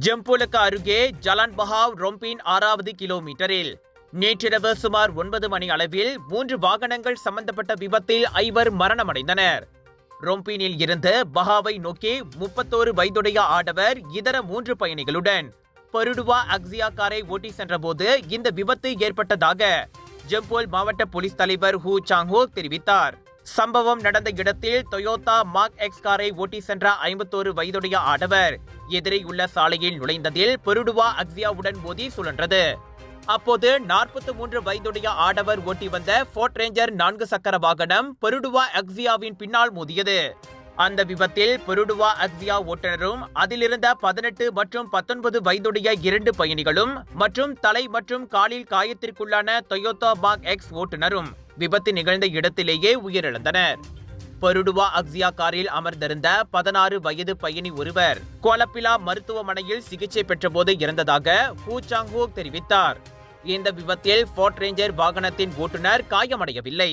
ஜம்பூலுக்கு அருகே ஜலான் பஹாவ் ரொம்பின் 6வது கிலோமீட்டரில் நேற்றிரவு சுமார் 9 மணி அளவில் 3 வாகனங்கள் சம்பந்தப்பட்ட விபத்தில் 5 மரணமடைந்தனர். ரொம்பினில் இருந்து பஹாவை நோக்கி 31 வயதுடைய ஆடவர் இதர 3 பயணிகளுடன் பருடுவா அக்ஸியா காரை ஓட்டி சென்றபோது இந்த விபத்து ஏற்பட்டதாக ஜம்போல் மாவட்ட போலீஸ் தலைவர் ஹூ சாங்ஹோ தெரிவித்தார். சம்பவம் நடந்த இடத்தில் டொயோட்டா மார்க் எக்ஸ் காரை ஓட்டி சென்ற 51 வயதுடைய ஆடவர் எதிரே உள்ள சாலையில் நுழைந்ததில் பருடுவா அக்ஸியாவுடன் மோதி சுழன்றது. அப்போது 43 வயதுடைய ஆடவர் ஓட்டி வந்த ஃபோர்ட் ரேஞ்சர் 4 சக்கர வாகனம் பருடுவா அக்ஸியாவின் பின்னால் மோதியது. அந்த விபத்தில் பருடுவா அக்ஸியா ஓட்டுநரும் அதிலிருந்த 18 மற்றும் 19 வயதுடைய 2 பயணிகளும் மற்றும் தலை மற்றும் காலில் காயத்திற்குள்ளான டொயோட்டா மார்க் எக்ஸ் ஓட்டுநரும் விபத்து நிகழ்ந்த இடத்திலேயே உயிரிழந்தனர். பருடுவா அக்ஸியா காரில் அமர்ந்திருந்த 16 வயது பயணி ஒருவர் கோலப்பிலா மருத்துவமனையில் சிகிச்சை பெற்றபோது இறந்ததாக ஹூ சாங்ஹோ தெரிவித்தார். இந்த விபத்தில் ஃபோர்ட் ரேஞ்சர் வாகனத்தின் ஓட்டுநர் காயமடையவில்லை.